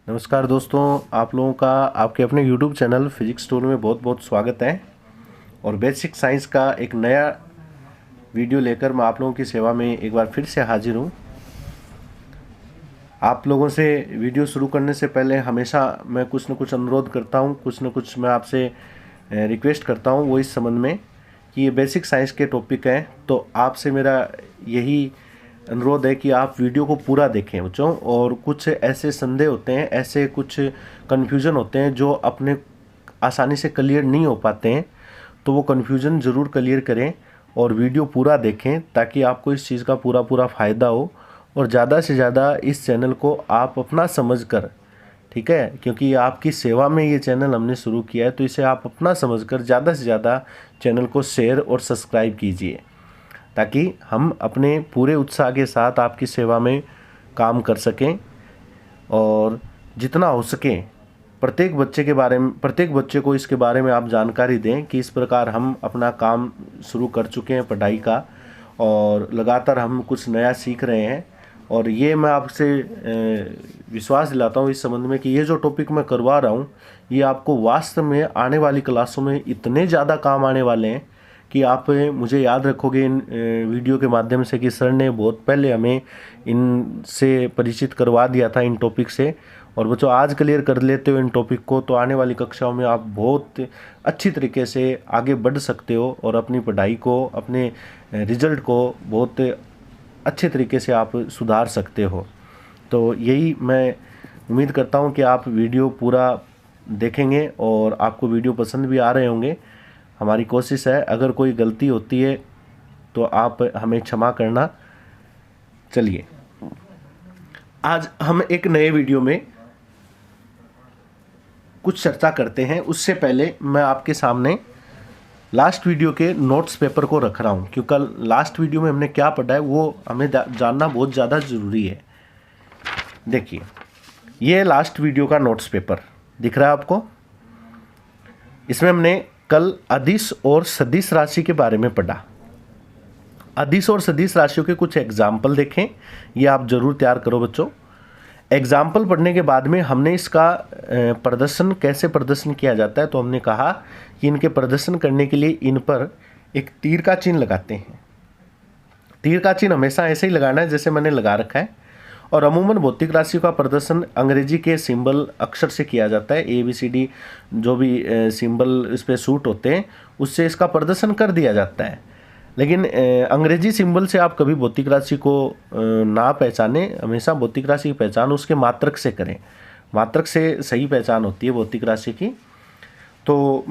नमस्कार दोस्तों, आप लोगों का आपके अपने YouTube चैनल फिजिक्स स्टोर में बहुत बहुत स्वागत है। और बेसिक साइंस का एक नया वीडियो लेकर मैं आप लोगों की सेवा में एक बार फिर से हाजिर हूँ। आप लोगों से वीडियो शुरू करने से पहले हमेशा मैं कुछ न कुछ अनुरोध करता हूँ, कुछ न कुछ मैं आपसे रिक्वेस्ट करता हूँ, वो इस संबंध में कि ये बेसिक साइंस के टॉपिक हैं। तो आपसे मेरा यही अनुरोध है कि आप वीडियो को पूरा देखें बच्चों। और कुछ ऐसे संदेह होते हैं, ऐसे कुछ कन्फ्यूज़न होते हैं जो अपने आसानी से क्लियर नहीं हो पाते हैं, तो वो कन्फ्यूज़न ज़रूर क्लियर करें और वीडियो पूरा देखें ताकि आपको इस चीज़ का पूरा फ़ायदा हो। और ज़्यादा से ज़्यादा इस चैनल को आप अपना समझकर, ठीक है, क्योंकि आपकी सेवा में ये चैनल हमने शुरू किया है, तो इसे आप अपना समझकर ज़्यादा से ज़्यादा चैनल को शेयर और सब्सक्राइब कीजिए ताकि हम अपने पूरे उत्साह के साथ आपकी सेवा में काम कर सकें। और जितना हो सके प्रत्येक बच्चे को इसके बारे में आप जानकारी दें कि इस प्रकार हम अपना काम शुरू कर चुके हैं पढ़ाई का, और लगातार हम कुछ नया सीख रहे हैं। और ये मैं आपसे विश्वास दिलाता हूँ इस संबंध में कि ये जो टॉपिक मैं करवा रहा हूँ ये आपको वास्तव में आने वाली क्लासों में इतने ज़्यादा काम आने वाले हैं कि आप मुझे याद रखोगे इन वीडियो के माध्यम से कि सर ने बहुत पहले हमें इनसे परिचित करवा दिया था, इन टॉपिक से। और बच्चों आज क्लियर कर लेते हो इन टॉपिक को तो आने वाली कक्षाओं में आप बहुत अच्छी तरीके से आगे बढ़ सकते हो और अपनी पढ़ाई को, अपने रिजल्ट को बहुत अच्छे तरीके से आप सुधार सकते हो। तो यही मैं उम्मीद करता हूँ कि आप वीडियो पूरा देखेंगे और आपको वीडियो पसंद भी आ रहे होंगे। हमारी कोशिश है, अगर कोई गलती होती है तो आप हमें क्षमा करना। चलिए आज हम एक नए वीडियो में कुछ चर्चा करते हैं। उससे पहले मैं आपके सामने लास्ट वीडियो के नोट्स पेपर को रख रहा हूं, क्योंकि कल लास्ट वीडियो में हमने क्या पढ़ा है वो हमें जानना बहुत ज़्यादा ज़रूरी है। देखिए, ये लास्ट वीडियो का नोट्स पेपर दिख रहा है आपको। इसमें हमने कल अदिश और सदिश राशि के बारे में पढ़ा। अदिश और सदिश राशियों के कुछ एग्जाम्पल देखें, ये आप जरूर तैयार करो बच्चों। एग्जाम्पल पढ़ने के बाद में हमने इसका प्रदर्शन कैसे प्रदर्शन किया जाता है, तो हमने कहा कि इनके प्रदर्शन करने के लिए इन पर एक तीर का चिन्ह लगाते हैं। तीर का चिन्ह हमेशा ऐसे ही लगाना है जैसे मैंने लगा रखा है। और अमूमन भौतिक राशियों का प्रदर्शन अंग्रेजी के सिंबल अक्षर से किया जाता है। ABCD जो भी सिंबल इस पर सूट होते हैं उससे इसका प्रदर्शन कर दिया जाता है। लेकिन अंग्रेजी सिंबल से आप कभी भौतिक राशि को ना पहचाने। हमेशा भौतिक राशि की पहचान उसके मात्रक से करें। मात्रक से सही पहचान होती है भौतिक राशि की। तो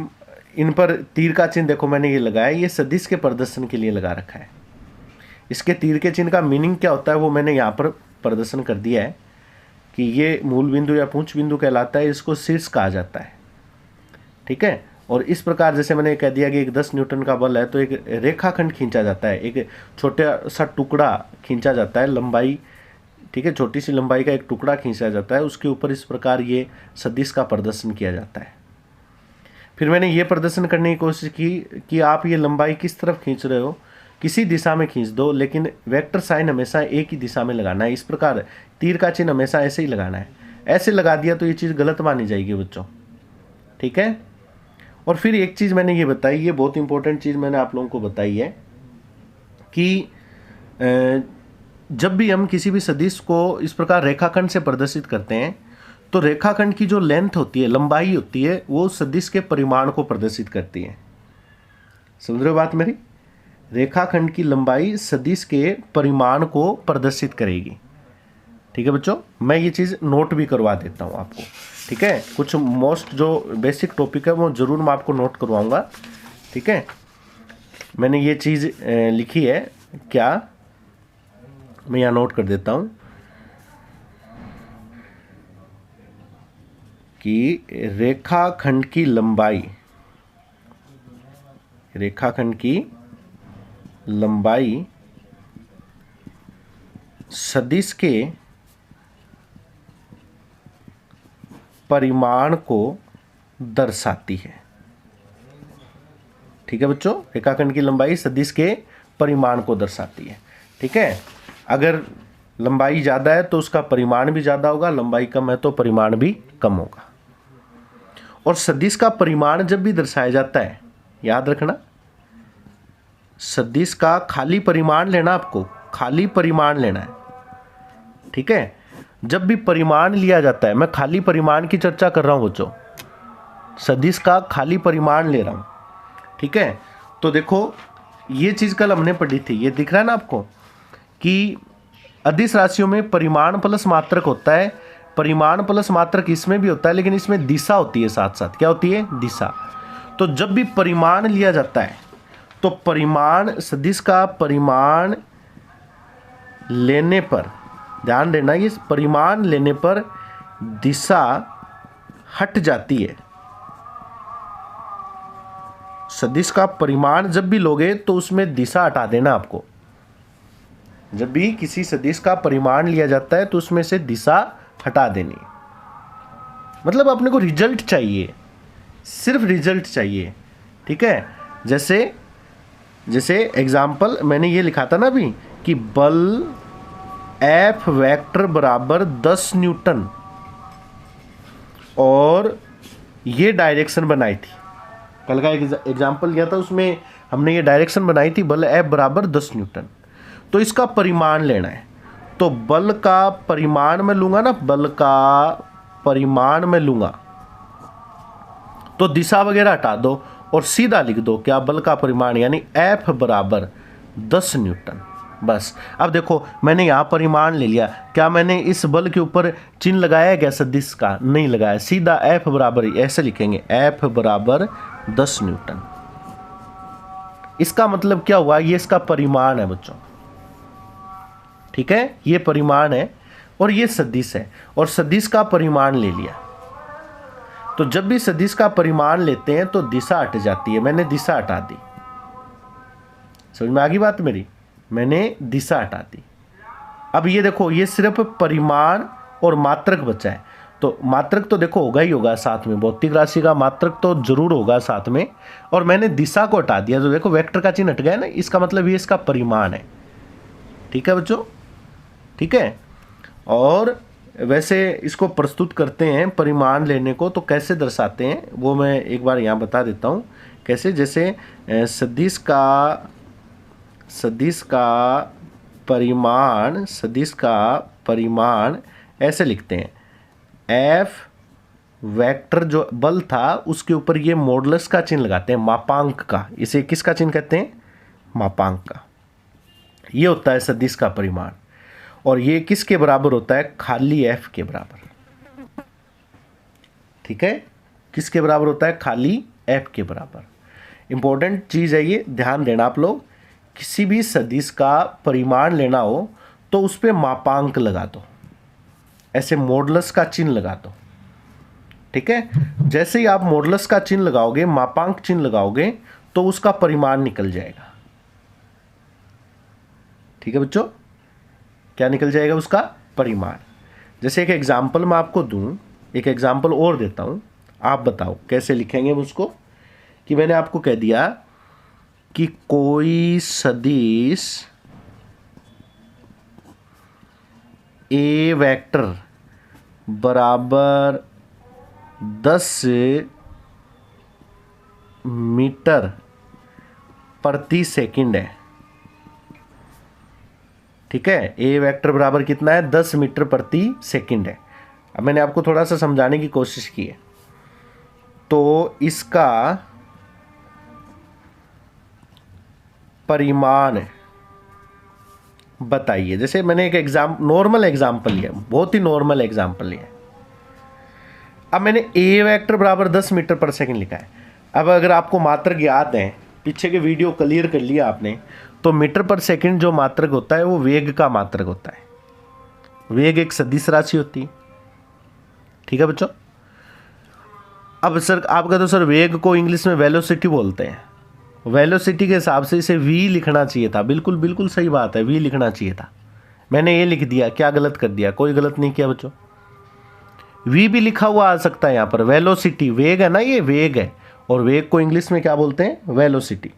इन पर तीर का चिन्ह देखो मैंने ये लगाया, ये सदिश के प्रदर्शन के लिए लगा रखा है। इसके तीर के चिन्ह का मीनिंग क्या होता है वो मैंने यहाँ पर प्रदर्शन कर दिया है कि ये मूल बिंदु या पूंछ बिंदु कहलाता है, इसको शीर्ष कहा जाता है। ठीक है। और इस प्रकार जैसे मैंने कह दिया कि एक 10 न्यूटन का बल है तो एक रेखाखंड खींचा जाता है, एक छोटा सा टुकड़ा खींचा जाता है, लंबाई, ठीक है, छोटी सी लंबाई का एक टुकड़ा खींचा जाता है, उसके ऊपर इस प्रकार ये सदिश का प्रदर्शन किया जाता है। फिर मैंने ये प्रदर्शन करने की कोशिश की कि आप ये लंबाई किस तरफ खींच रहे हो, किसी दिशा में खींच दो, लेकिन वेक्टर साइन हमेशा एक ही दिशा में लगाना है। इस प्रकार तीर का चिन्ह हमेशा ऐसे ही लगाना है। ऐसे लगा दिया तो ये चीज़ गलत मानी जाएगी बच्चों, ठीक है। और फिर एक चीज़ मैंने ये बताई, ये बहुत इंपॉर्टेंट चीज़ मैंने आप लोगों को बताई है कि जब भी हम किसी भी सदिश को इस प्रकार रेखाखंड से प्रदर्शित करते हैं तो रेखाखंड की जो लेंथ होती है, लंबाई होती है, वो सदिश के परिमाण को प्रदर्शित करती है। समझ रहे हो बात मेरी? रेखाखंड की लंबाई सदिश के परिमाण को प्रदर्शित करेगी। ठीक है बच्चों, मैं ये चीज़ नोट भी करवा देता हूँ आपको, ठीक है। कुछ मोस्ट जो बेसिक टॉपिक है वो ज़रूर मैं आपको नोट करवाऊँगा, ठीक है। मैंने ये चीज़ लिखी है, क्या मैं यहाँ नोट कर देता हूँ कि रेखाखंड की लंबाई सदिश के परिमाण को दर्शाती है। ठीक है बच्चों, रेखाखंड की लंबाई सदिश के परिमाण को दर्शाती है, ठीक है। अगर लंबाई ज़्यादा है तो उसका परिमाण भी ज़्यादा होगा, लंबाई कम है तो परिमाण भी कम होगा। और सदिश का परिमाण जब भी दर्शाया जाता है, याद रखना, सदिश का खाली परिमाण लेना, आपको खाली परिमाण लेना है, ठीक है। जब भी परिमाण लिया जाता है, मैं खाली परिमाण की चर्चा कर रहा हूँ बच्चों, सदिश का खाली परिमाण ले रहा हूँ, ठीक है। तो देखो ये चीज़ कल हमने पढ़ी थी, ये दिख रहा है ना आपको कि अदिश राशियों में परिमाण प्लस मात्रक होता है। परिमाण प्लस मात्रक इसमें भी होता है, लेकिन इसमें दिशा होती है साथ साथ। क्या होती है? दिशा। तो जब भी परिमाण लिया जाता है तो परिमाण, सदिश का परिमाण लेने पर, ध्यान देना, ये परिमाण लेने पर दिशा हट जाती है। सदिश का परिमाण जब भी लोगे तो उसमें दिशा हटा देना आपको। जब भी किसी सदिश का परिमाण लिया जाता है तो उसमें से दिशा हटा देनी। मतलब अपने को रिजल्ट चाहिए, सिर्फ रिजल्ट चाहिए, ठीक है। जैसे एग्जाम्पल मैंने ये लिखा था ना अभी कि बल F वेक्टर बराबर 10 न्यूटन, और ये डायरेक्शन बनाई थी। कल का एग्जाम्पल लिया था, उसमें हमने ये डायरेक्शन बनाई थी, बल F बराबर 10 न्यूटन। तो इसका परिमाण लेना है, तो बल का परिमाण मैं लूंगा ना, बल का परिमाण मैं लूंगा, तो दिशा वगैरह हटा दो और सीधा लिख दो क्या, बल का परिमाण यानी F बराबर 10 न्यूटन। बस। अब देखो मैंने यहाँ परिमाण ले लिया, क्या मैंने इस बल के ऊपर चिन्ह लगाया है क्या सदिश का? नहीं लगाया, सीधा F बराबर ऐसे लिखेंगे, F बराबर 10 न्यूटन। इसका मतलब क्या हुआ? ये इसका परिमाण है बच्चों, ठीक है, ये परिमाण है और ये सदिश है, और सदिश का परिमाण ले लिया। तो जब भी सदिश का परिमाण लेते हैं तो दिशा हट जाती है। मैंने दिशा हटा दी, समझ में आ गई बात मेरी? मैंने दिशा हटा दी। अब ये देखो, ये सिर्फ परिमाण और मात्रक बचा है। तो मात्रक तो देखो होगा ही होगा साथ में, भौतिक राशि का मात्रक तो जरूर होगा साथ में, और मैंने दिशा को हटा दिया तो देखो वेक्टर का चिन्ह हट गया ना, इसका मतलब ये इसका परिमाण है, ठीक है बच्चों, ठीक है। और वैसे इसको प्रस्तुत करते हैं परिमाण लेने को, तो कैसे दर्शाते हैं वो मैं एक बार यहाँ बता देता हूँ कैसे। जैसे सदिश का परिमाण ऐसे लिखते हैं, F वेक्टर जो बल था उसके ऊपर ये मॉडुलस का चिन्ह लगाते हैं, मापांक का। इसे किसका चिन्ह कहते हैं? मापांक का। ये होता है सदिश का परिमाण, और ये किसके बराबर होता है? खाली F के बराबर, ठीक है। किसके बराबर होता है? खाली F के बराबर। इंपॉर्टेंट चीज़ है ये, ध्यान देना आप लोग। किसी भी सदिश का परिमाण लेना हो तो उस पर मापांक लगा दो, ऐसे मॉडुलस का चिन्ह लगा दो, ठीक है। जैसे ही आप मॉडुलस का चिन्ह लगाओगे, मापांक चिन्ह लगाओगे, तो उसका परिमाण निकल जाएगा, ठीक है बच्चों। क्या निकल जाएगा? उसका परिमाण। जैसे एक एग्जाम्पल मैं आपको दूं, एक एग्जाम्पल और देता हूं, आप बताओ कैसे लिखेंगे उसको। कि मैंने आपको कह दिया कि कोई सदिश A वेक्टर बराबर 10 मीटर प्रति सेकंड है, ठीक है। A वेक्टर बराबर कितना है? 10 मीटर प्रति सेकंड है। अब मैंने आपको थोड़ा सा समझाने की कोशिश की है। तो इसका परिमाण बताइए। जैसे मैंने एक नॉर्मल एग्जाम्पल लिया, बहुत ही नॉर्मल एग्जाम्पल लिया। अब मैंने A वेक्टर बराबर 10 मीटर पर सेकंड लिखा है। अब अगर आपको मात्रक याद है, पीछे के वीडियो क्लियर कर लिया आपने, तो मीटर पर सेकंड जो मात्रक होता है वो वेग का मात्रक होता है। वेग एक सदिश राशि होती है, ठीक है बच्चों। अब सर आपका तो सर वेग को इंग्लिश में वेलोसिटी बोलते हैं, वेलोसिटी के हिसाब से इसे v लिखना चाहिए था। बिल्कुल बिल्कुल सही बात है, v लिखना चाहिए था। मैंने ये लिख दिया, क्या गलत कर दिया? कोई गलत नहीं किया बच्चों। v भी लिखा हुआ आ सकता है यहाँ पर। वेलोसिटी वेग है ना, ये वेग है, और वेग को इंग्लिश में क्या बोलते हैं? वेलोसिटी,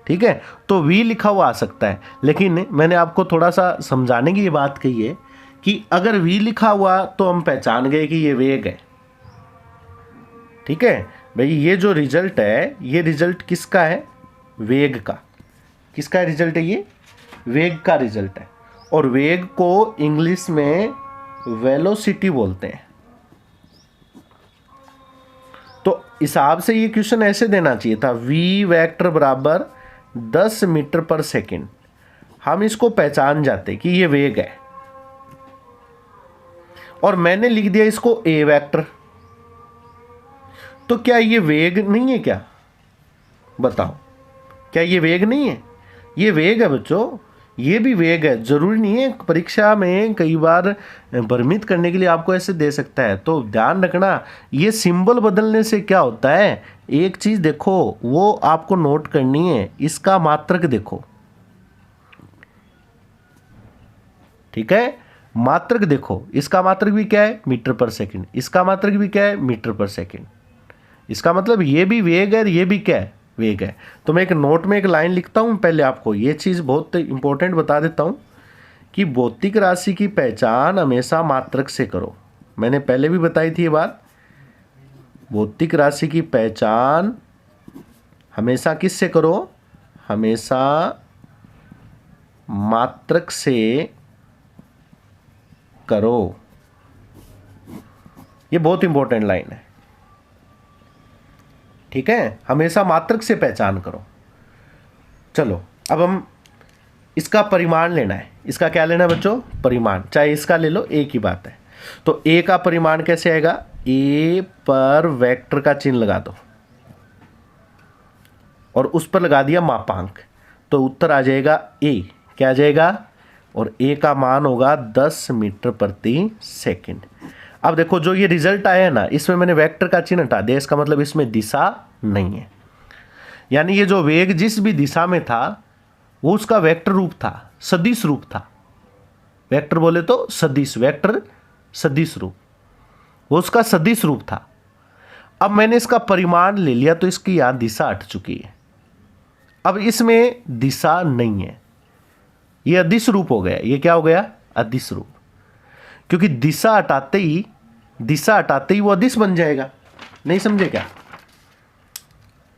ठीक है, तो v लिखा हुआ आ सकता है, लेकिन मैंने आपको थोड़ा सा समझाने की ये बात कही है कि अगर v लिखा हुआ तो हम पहचान गए कि ये वेग है। ठीक है भाई, ये जो रिजल्ट है ये रिजल्ट किसका है? वेग का। किसका रिजल्ट है? ये वेग का रिजल्ट है। और वेग को इंग्लिश में वेलोसिटी बोलते हैं। तो हिसाब से ये क्वेश्चन ऐसे देना चाहिए था, v वेक्टर बराबर 10 मीटर पर सेकंड। हम इसको पहचान जाते कि ये वेग है, और मैंने लिख दिया इसको a वेक्टर। तो क्या ये वेग नहीं है? क्या बताओ, क्या ये वेग नहीं है? ये वेग है बच्चों, ये भी वेग है। जरूरी नहीं है, परीक्षा में कई बार भ्रमित करने के लिए आपको ऐसे दे सकता है। तो ध्यान रखना, ये सिंबल बदलने से क्या होता है, एक चीज देखो वो आपको नोट करनी है, इसका मात्रक देखो। ठीक है, मात्रक देखो, इसका मात्रक भी क्या है? मीटर पर सेकंड। इसका मात्रक भी क्या है? मीटर पर सेकंड। इसका मतलब ये भी वेग है, ये भी क्या है? वेग है। तो मैं एक नोट में एक लाइन लिखता हूं, पहले आपको ये चीज़ बहुत इंपॉर्टेंट बता देता हूं कि भौतिक राशि की पहचान हमेशा मात्रक से करो। मैंने पहले भी बताई थी ये बात, भौतिक राशि की पहचान हमेशा किससे करो? हमेशा मात्रक से करो। ये बहुत इंपॉर्टेंट लाइन है। ठीक है, हमेशा मात्रक से पहचान करो। चलो अब हम इसका परिमाण लेना है। इसका क्या लेना है बच्चों? परिमाण। चाहे इसका ले लो, एक ही बात है। तो a का परिमाण कैसे आएगा? a पर वेक्टर का चिन्ह लगा दो और उस पर लगा दिया मापांक, तो उत्तर आ जाएगा a। क्या आ जाएगा? और a का मान होगा 10 मीटर प्रति सेकंड। अब देखो जो ये रिजल्ट आया है ना, इसमें मैंने वेक्टर का चिन्ह हटा दिया, इसका मतलब इसमें दिशा नहीं है। यानी ये जो वेग जिस भी दिशा में था वो उसका वेक्टर रूप था, सदिश रूप था। वेक्टर बोले तो सदिश, वेक्टर सदिश रूप, वो उसका सदिश रूप था। अब मैंने इसका परिमाण ले लिया तो इसकी यहां दिशा हट चुकी है। अब इसमें दिशा नहीं है, ये अदिश रूप हो गया। ये क्या हो गया? अदिश रूप। क्योंकि दिशा हटाते ही वो अदिश बन जाएगा। नहीं समझे क्या?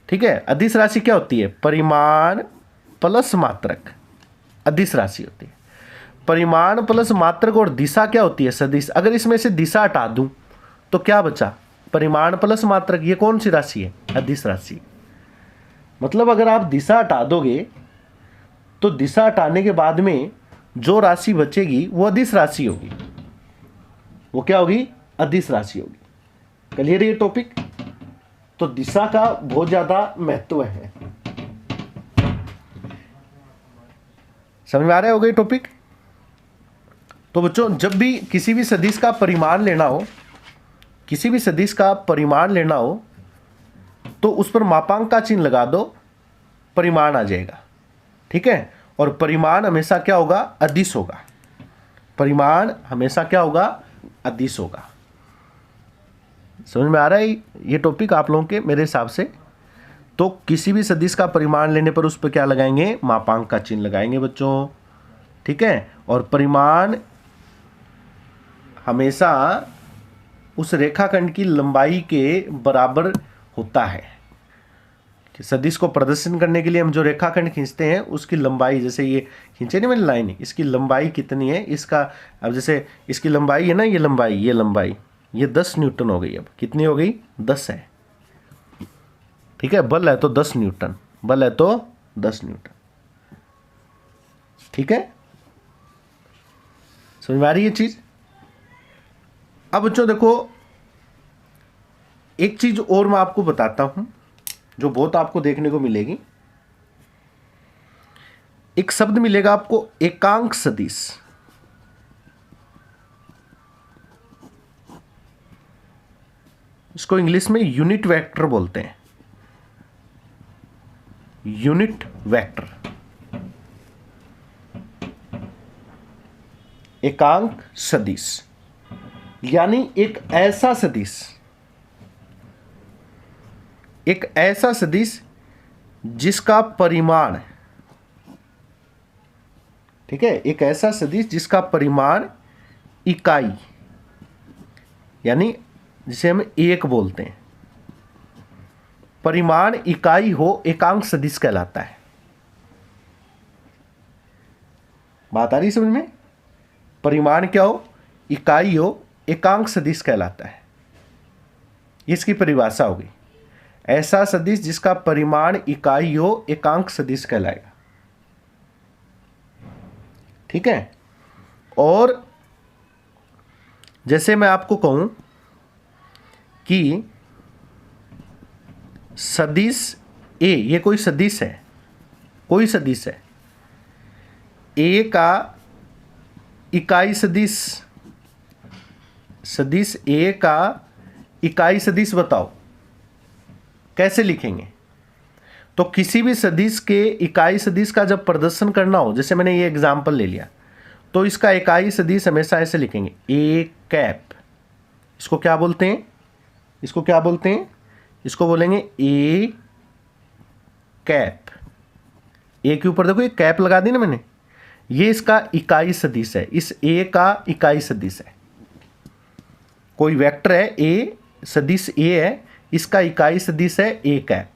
ठीक है, अदिश राशि क्या होती है? परिमाण प्लस मात्रक अदिश राशि होती है। परिमाण प्लस मात्रक और दिशा क्या होती है? सदिश। अगर इसमें से दिशा हटा दूं तो क्या बचा? परिमाण प्लस मात्रक। ये कौन सी राशि है? अदिश राशि। मतलब अगर आप दिशा हटा दोगे तो दिशा हटाने के बाद में जो राशि बचेगी वो अदिश राशि होगी। वो क्या होगी? अदिश राशि होगी। क्लियर है ये टॉपिक? तो दिशा का बहुत ज्यादा महत्व है। समझ में आ रहा होगा ये टॉपिक? तो बच्चों जब भी किसी भी सदिश का परिमाण लेना हो, किसी भी सदिश का परिमाण लेना हो तो उस पर मापांक का चिन्ह लगा दो, परिमाण आ जाएगा। ठीक है, और परिमाण हमेशा क्या होगा? अदिश होगा। परिमाण हमेशा क्या होगा? अदिश होगा। समझ में आ रहा है ये टॉपिक आप लोगों के मेरे हिसाब से? तो किसी भी सदिश का परिमाण लेने पर उस पर क्या लगाएंगे? मापांक का चिन्ह लगाएंगे बच्चों। ठीक है, और परिमाण हमेशा उस रेखाखंड की लंबाई के बराबर होता है। कि सदिश को प्रदर्शन करने के लिए हम जो रेखाखंड खींचते हैं उसकी लंबाई, जैसे ये खींचे नहीं मैंने लाइन, इसकी लंबाई कितनी है? इसका अब जैसे इसकी लंबाई है ना, ये लंबाई ये 10 न्यूटन हो गई। अब कितनी हो गई? 10 है। ठीक है, बल है तो 10 न्यूटन, बल है तो 10 न्यूटन। ठीक है, समझ में आ रही है चीज? अब बच्चों देखो एक चीज और मैं आपको बताता हूं जो बहुत आपको देखने को मिलेगी। एक शब्द मिलेगा आपको, एकांक सदिश। इसको इंग्लिश में यूनिट वेक्टर बोलते हैं। यूनिट वेक्टर, एकांक सदिश, यानी एक ऐसा सदिश जिसका परिमाण, ठीक है, एक ऐसा सदिश जिसका परिमाण इकाई यानी जिसे हम एक बोलते हैं, परिमाण इकाई हो, एकांक सदिश कहलाता है। बात आ रही समझ में? परिमाण क्या हो? इकाई हो, एकांक सदिश कहलाता है। इसकी परिभाषा होगी, ऐसा सदिश जिसका परिमाण इकाई हो, एकांक सदिश कहलाएगा। ठीक है। और जैसे मैं आपको कहूं कि सदिश ए, ये कोई सदिश है, कोई सदिश है, ए का इकाई सदिश, सदिश ए का इकाई सदिश बताओ, कैसे लिखेंगे? तो किसी भी सदिश के इकाई सदिश का जब प्रदर्शन करना हो, जैसे मैंने ये एग्जांपल ले लिया, तो इसका इकाई सदिश हमेशा ऐसे लिखेंगे, ए कैप। इसको क्या बोलते हैं? इसको क्या बोलते हैं? इसको बोलेंगे ए कैप। ए के ऊपर देखो ये कैप लगा दी ना मैंने, ये इसका इकाई सदिश है, इस ए का इकाई सदिश है। कोई वेक्टर है ए, सदिश ए है, इसका इकाई सदिश है ए कैप।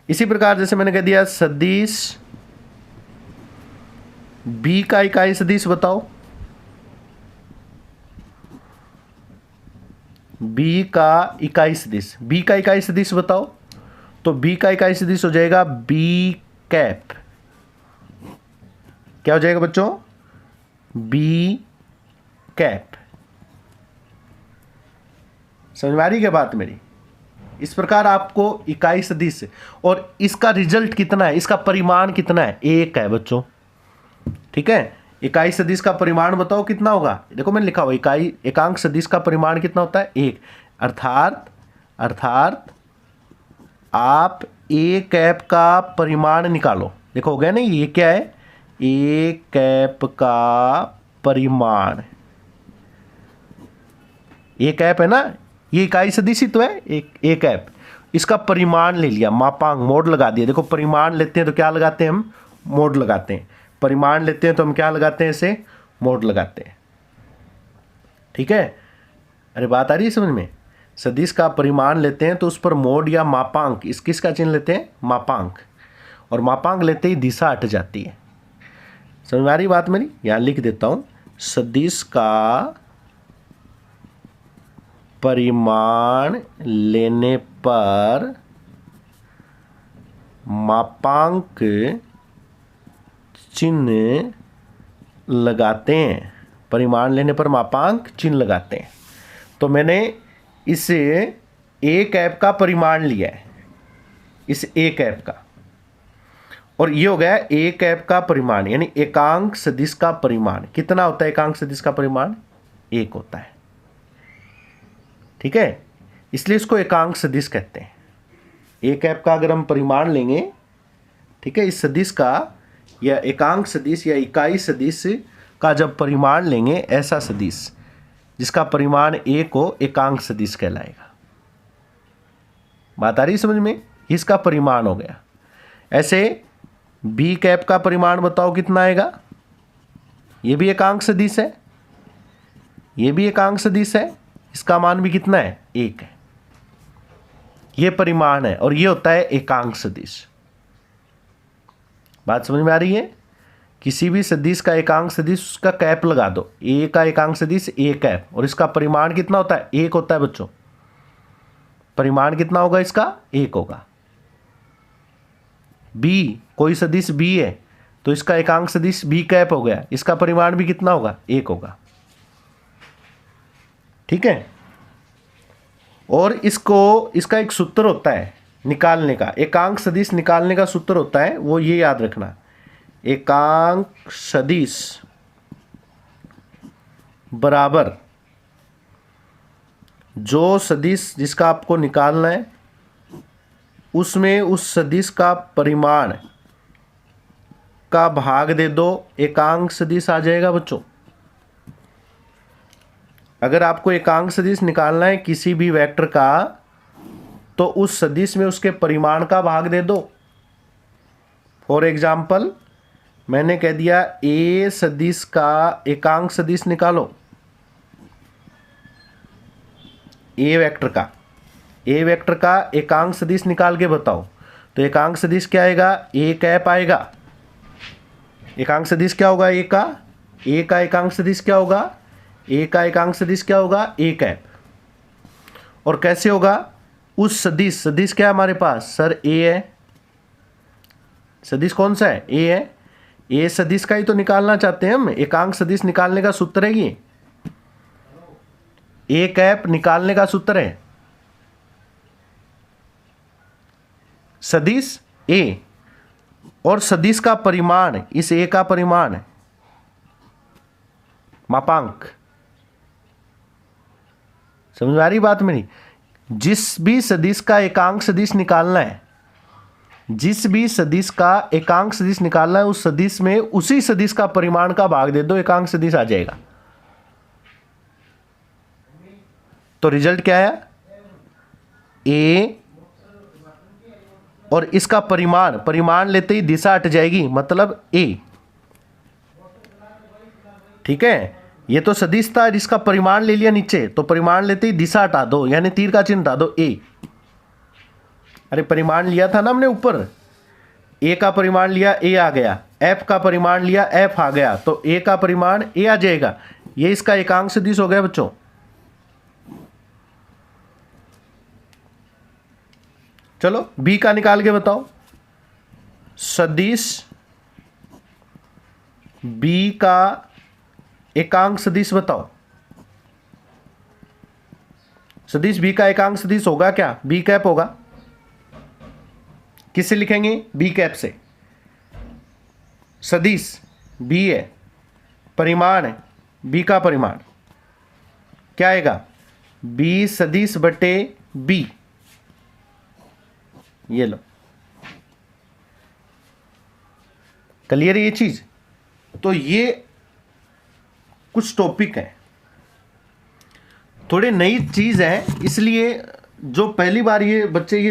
इसी प्रकार जैसे मैंने कह दिया सदिश बी का इकाई सदिश बताओ, बी का इकाई सदिश, बी का इकाई सदिश बताओ, तो बी का इकाई सदिश हो जाएगा बी कैप। क्या हो जाएगा बच्चों? बी कैप। समझ में आ रही क्या बात मेरी? इस प्रकार आपको इकाई सदिश, और इसका रिजल्ट कितना है, इसका परिमाण कितना है? एक है बच्चों। ठीक है, इकाई सदिश का परिमाण बताओ कितना होगा? देखो मैंने लिखा हुआ इकाई एकांक सदिश का परिमाण कितना होता है? एक। अर्थात आप ए कैप का परिमाण निकालो। देखो हो गया ना, ये क्या है? ए कैप का परिमाण, ए कैप है ना, ये इकाई सदिश ही तो है ए कैप। इसका परिमाण ले लिया, मापांक, मोड लगा दिया। देखो परिमाण लेते हैं तो क्या लगाते हैं हम? मोड लगाते हैं। परिमाण लेते हैं तो हम क्या लगाते हैं? इसे मोड लगाते हैं। ठीक है, अरे बात आ रही है समझ में? सदिश का परिमाण लेते हैं तो उस पर मोड या मापांक, इस किसका चिन्ह लेते हैं? मापांक। और मापांक लेते ही दिशा हट जाती है। समझ में आ रही बात मेरी? यहां लिख देता हूं, सदिश का परिमाण लेने पर मापांक चिन्ह लगाते हैं। परिमाण लेने पर मापांक चिन्ह लगाते हैं। तो मैंने इस ए कैप का परिमाण लिया है, इस ए कैप का, और ये हो गया ए कैप का परिमाण, यानी एकांक सदिश का परिमाण। कितना होता है एकांक सदिश का परिमाण? एक होता है। ठीक है, इसलिए इसको एकांक सदिश कहते हैं। ए कैप का अगर हम परिमाण लेंगे, ठीक है, इस सदिश का या एकांक सदिश या इकाई सदिश का जब परिमाण लेंगे, ऐसा सदिश जिसका परिमाण एक हो, एकांक सदिश कहलाएगा। बात आ रही समझ में? इसका परिमाण हो गया। ऐसे बी कैप का परिमाण बताओ कितना आएगा? ये भी एकांक सदिश है, ये भी एकांक सदिश है, इसका मान भी कितना है? एक है। ये परिमाण है और ये होता है एकांक सदिश। बात समझ में आ रही है? किसी भी सदिश का एकांक सदिश, उसका कैप लगा दो। ए का एकांक सदिश ए कैप, और इसका परिमाण कितना होता है? एक होता है बच्चों। परिमाण कितना होगा इसका? एक होगा। बी, कोई सदिश बी है तो इसका एकांक सदिश बी कैप हो गया, इसका परिमाण भी कितना होगा? एक होगा। ठीक है, और इसका एक सूत्र होता है निकालने का, एकांक सदिश निकालने का सूत्र होता है, वो ये याद रखना, एकांक सदिश बराबर जो सदिश जिसका आपको निकालना है उसमें उस सदिश का परिमाण का भाग दे दो, एकांक सदिश आ जाएगा बच्चों। अगर आपको एकांक सदिश निकालना है किसी भी वेक्टर का, तो उस सदिश में उसके परिमाण का भाग दे दो। फॉर एग्जाम्पल मैंने कह दिया ए सदिश का एकांक सदिश निकालो, ए वेक्टर का एकांक सदिश निकाल के बताओ। तो एकांक सदिश क्या आएगा, ए कैप आएगा। एकांक सदिश क्या होगा, ए का एकांक सदिश क्या होगा, ए का एकांक सदिश क्या होगा, ए कैप। और कैसे होगा, उस सदिश क्या है हमारे पास सर, ए है। सदिश कौन सा है, ए है। ए सदिश का ही तो निकालना चाहते हैं हम। एकांक सदिश निकालने का सूत्र है ये, ए कैप निकालने का सूत्र है सदिश ए, और सदिश का परिमाण, इस ए का परिमाण मापांक। समझ में आ रही बात मेरी। जिस भी सदिश का एकांक सदिश निकालना है, जिस भी सदिश का एकांक सदिश निकालना है, उस सदिश में उसी सदिश का परिमाण का भाग दे दो, एकांक सदिश आ जाएगा। तो रिजल्ट क्या है, ए और इसका परिमाण लेते ही दिशा हट जाएगी, मतलब ए। ठीक है, ये तो सदिश था, इसका परिमाण ले लिया नीचे, तो परिमाण लेते ही दिशा हटा दो, यानी तीर का चिन्ह हटा दो, ए। अरे परिमाण लिया था ना हमने ऊपर, ए का परिमाण लिया, ए आ गया। एफ का परिमाण लिया, एफ आ गया। तो ए का परिमाण ए आ जाएगा। ये इसका एकांक सदिश हो गया बच्चों। चलो बी का निकाल के बताओ। सदिश बी का एकांक सदिश बताओ। सदिश बी का एकांक सदिश होगा क्या, बी कैप होगा। किससे लिखेंगे, बी कैप से। सदिश बी है, परिमाण है बी का परिमाण क्या आएगा, बी सदिश बटे बी। ये लो, क्लियर है ये चीज। तो ये कुछ टॉपिक है, थोड़े नई चीज है, इसलिए जो पहली बार ये बच्चे ये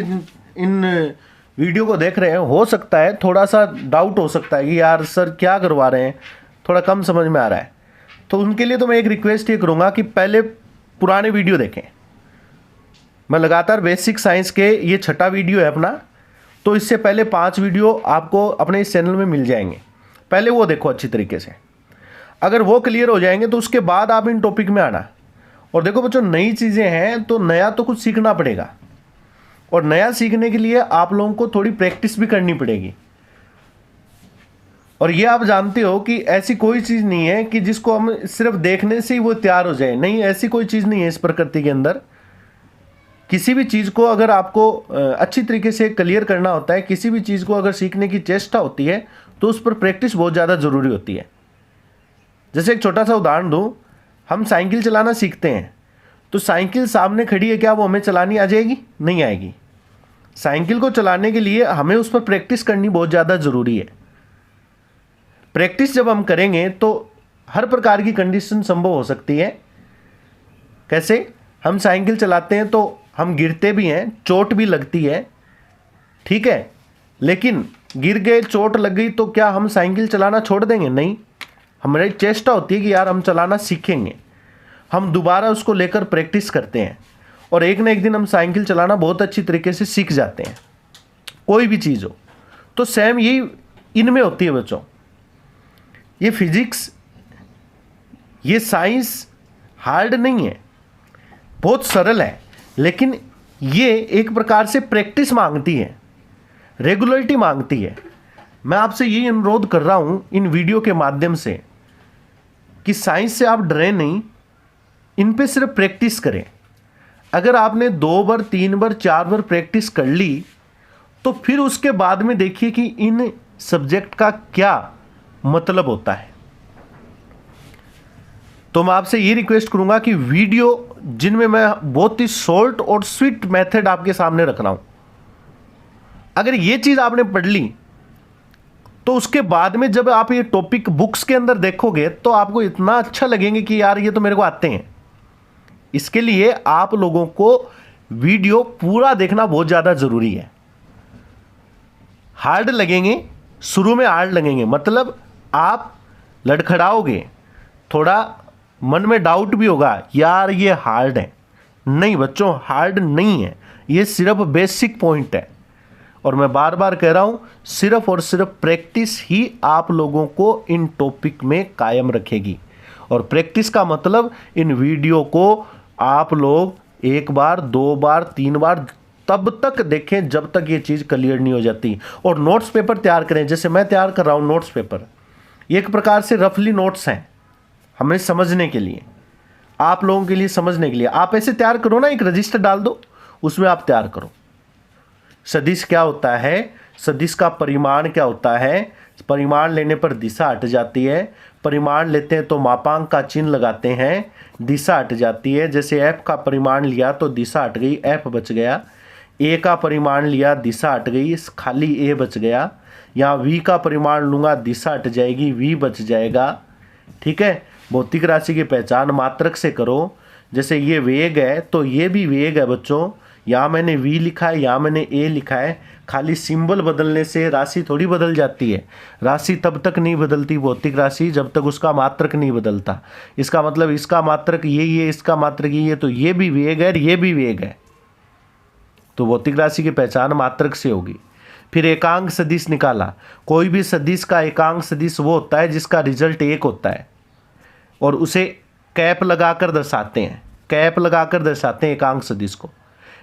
इन वीडियो को देख रहे हैं, हो सकता है थोड़ा सा डाउट हो सकता है कि यार सर क्या करवा रहे हैं, थोड़ा कम समझ में आ रहा है। तो उनके लिए तो मैं एक रिक्वेस्ट ये करूँगा कि पहले पुराने वीडियो देखें। मैं लगातार बेसिक साइंस के, ये 6ठा वीडियो है अपना, तो इससे पहले 5 वीडियो आपको अपने इस चैनल में मिल जाएंगे। पहले वो देखो अच्छी तरीके से, अगर वो क्लियर हो जाएंगे तो उसके बाद आप इन टॉपिक में आना। और देखो बच्चों, नई चीज़ें हैं तो नया तो कुछ सीखना पड़ेगा, और नया सीखने के लिए आप लोगों को थोड़ी प्रैक्टिस भी करनी पड़ेगी। और ये आप जानते हो कि ऐसी कोई चीज़ नहीं है कि जिसको हम सिर्फ देखने से ही वो तैयार हो जाए। नहीं, ऐसी कोई चीज़ नहीं है इस प्रकृति के अंदर। किसी भी चीज़ को अगर आपको अच्छी तरीके से क्लियर करना होता है, किसी भी चीज़ को अगर सीखने की चेष्टा होती है, तो उस पर प्रैक्टिस बहुत ज़्यादा ज़रूरी होती है। जैसे एक छोटा सा उदाहरण दूँ, हम साइकिल चलाना सीखते हैं, तो साइकिल सामने खड़ी है, क्या वो हमें चलानी आ जाएगी? नहीं आएगी। साइकिल को चलाने के लिए हमें उस पर प्रैक्टिस करनी बहुत ज़्यादा ज़रूरी है। प्रैक्टिस जब हम करेंगे तो हर प्रकार की कंडीशन संभव हो सकती है। कैसे? हम साइकिल चलाते हैं तो हम गिरते भी हैं, चोट भी लगती है, ठीक है, लेकिन गिर गए, चोट लग गई, तो क्या हम साइकिल चलाना छोड़ देंगे? नहीं, हमारी चेष्टा होती है कि यार हम चलाना सीखेंगे, हम दोबारा उसको लेकर प्रैक्टिस करते हैं, और एक ना एक दिन हम साइकिल चलाना बहुत अच्छी तरीके से सीख जाते हैं। कोई भी चीज़ हो, तो सेम यही इनमें होती है बच्चों। ये फिजिक्स, ये साइंस हार्ड नहीं है, बहुत सरल है, लेकिन ये एक प्रकार से प्रैक्टिस मांगती है, रेगुलरिटी मांगती है। मैं आपसे यही अनुरोध कर रहा हूँ इन वीडियो के माध्यम से कि साइंस से आप डरें नहीं, इन पे सिर्फ प्रैक्टिस करें। अगर आपने 2 बार 3 बार 4 बार प्रैक्टिस कर ली, तो फिर उसके बाद में देखिए कि इन सब्जेक्ट का क्या मतलब होता है। तो मैं आपसे ये रिक्वेस्ट करूंगा कि वीडियो जिनमें मैं बहुत ही शॉर्ट और स्वीट मेथड आपके सामने रख रहा हूं, अगर ये चीज आपने पढ़ ली, तो उसके बाद में जब आप ये टॉपिक बुक्स के अंदर देखोगे तो आपको इतना अच्छा लगेंगे कि यार ये तो मेरे को आते हैं। इसके लिए आप लोगों को वीडियो पूरा देखना बहुत ज़्यादा ज़रूरी है। हार्ड लगेंगे, शुरू में हार्ड लगेंगे, मतलब आप लड़खड़ाओगे, थोड़ा मन में डाउट भी होगा, यार ये हार्ड है। नहीं बच्चों, हार्ड नहीं है, ये सिर्फ बेसिक पॉइंट है। और मैं बार बार कह रहा हूँ, सिर्फ और सिर्फ प्रैक्टिस ही आप लोगों को इन टॉपिक में कायम रखेगी। और प्रैक्टिस का मतलब इन वीडियो को आप लोग 1 बार 2 बार 3 बार तब तक देखें जब तक ये चीज़ क्लियर नहीं हो जाती। और नोट्स पेपर तैयार करें, जैसे मैं तैयार कर रहा हूँ नोट्स पेपर, एक प्रकार से रफली नोट्स हैं हमें समझने के लिए, आप लोगों के लिए समझने के लिए। आप ऐसे तैयार करो ना, एक रजिस्टर डाल दो, उसमें आप तैयार करो। सदिश क्या होता है, सदिश का परिमाण क्या होता है, परिमाण लेने पर दिशा हट जाती है, परिमाण लेते हैं तो मापांक का चिन्ह लगाते हैं, दिशा हट जाती है। जैसे f का परिमाण लिया तो दिशा हट गई, f बच गया। a का परिमाण लिया, दिशा हट गई, खाली a बच गया। यहाँ v का परिमाण लूँगा, दिशा हट जाएगी, v बच जाएगा। ठीक है, भौतिक राशि की पहचान मात्रक से करो। जैसे ये वेग है तो ये भी वेग है बच्चों, यहाँ मैंने v लिखा है, यहाँ मैंने a लिखा है। खाली सिंबल बदलने से राशि थोड़ी बदल जाती है। राशि तब तक नहीं बदलती भौतिक राशि जब तक उसका मात्रक नहीं बदलता। इसका मतलब इसका मात्रक ये इसका मात्रक ये, तो ये भी वेग है और ये भी वेग है। तो भौतिक राशि की पहचान मात्रक से होगी। फिर एकांक सदिश निकाला। कोई भी सदिश का एकांक सदिश वो होता है जिसका रिजल्ट 1 होता है और उसे कैप लगाकर दर्शाते हैं, कैप लगाकर दर्शाते हैं एकांक सदिश को।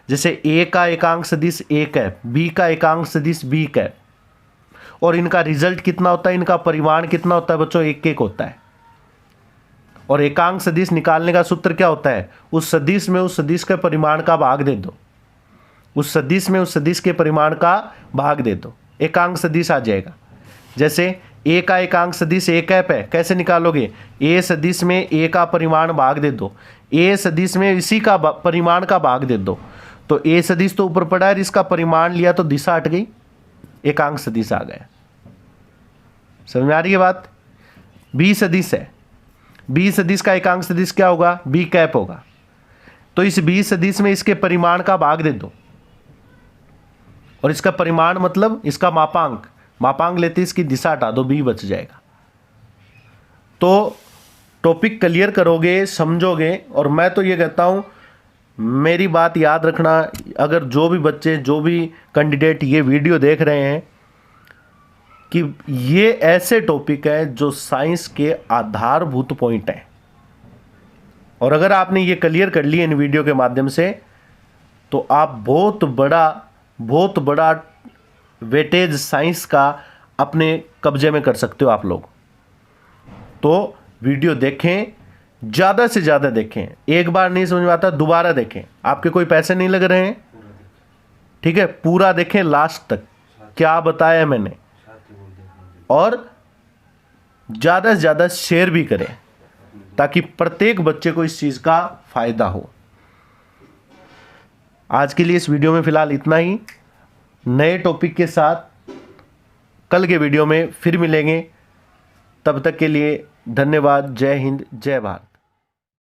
जैसे a का एकांक सदिश a कैप, b का एकांक सदिश b कैप, और इनका रिजल्ट कितना होता है, इनका परिमाण कितना होता है बच्चों, 1 होता है। और एकांक सदिश निकालने का सूत्र क्या होता है, उस सदिश में उस सदिश के परिमाण का भाग दे दो, उस सदिश में उस सदिश के परिमाण का भाग दे दो, एकांक सदिश आ जाएगा। जैसे a का एकांक सदिश a कैप है, कैसे निकालोगे, a सदिश में a का परिमाण भाग दे दो, a सदिश में इसी का परिमाण का भाग दे दो। तो a सदिश तो ऊपर पड़ा है, इसका परिमाण लिया तो दिशा हट गई, एकांक सदिश आ गया। समझ में आ रही है बात। b सदिश है, b सदिश का एकांक सदिश क्या होगा, b कैप होगा। तो इस b सदिश में इसके परिमाण का भाग दे दो, और इसका परिमाण मतलब इसका मापांक, मापांक लेते इसकी दिशा हटा दो, b बच जाएगा। तो टॉपिक क्लियर करोगे, समझोगे। और मैं तो ये कहता हूँ, मेरी बात याद रखना, अगर जो भी बच्चे, जो भी कैंडिडेट ये वीडियो देख रहे हैं, कि ये ऐसे टॉपिक है जो साइंस के आधारभूत पॉइंट हैं। और अगर आपने ये क्लियर कर लिए इन वीडियो के माध्यम से, तो आप बहुत बड़ा वेटेज साइंस का अपने कब्जे में कर सकते हो आप लोग। तो वीडियो देखें, ज़्यादा से ज़्यादा देखें, एक बार नहीं समझ में आता दोबारा देखें, आपके कोई पैसे नहीं लग रहे हैं। ठीक है, पूरा देखें लास्ट तक, क्या बताया मैंने। और ज़्यादा से ज़्यादा शेयर भी करें ताकि प्रत्येक बच्चे को इस चीज़ का फ़ायदा हो। आज के लिए इस वीडियो में फ़िलहाल इतना ही। नए टॉपिक के साथ कल के वीडियो में फिर मिलेंगे। तब तक के लिए धन्यवाद। जय हिंद, जय भारत।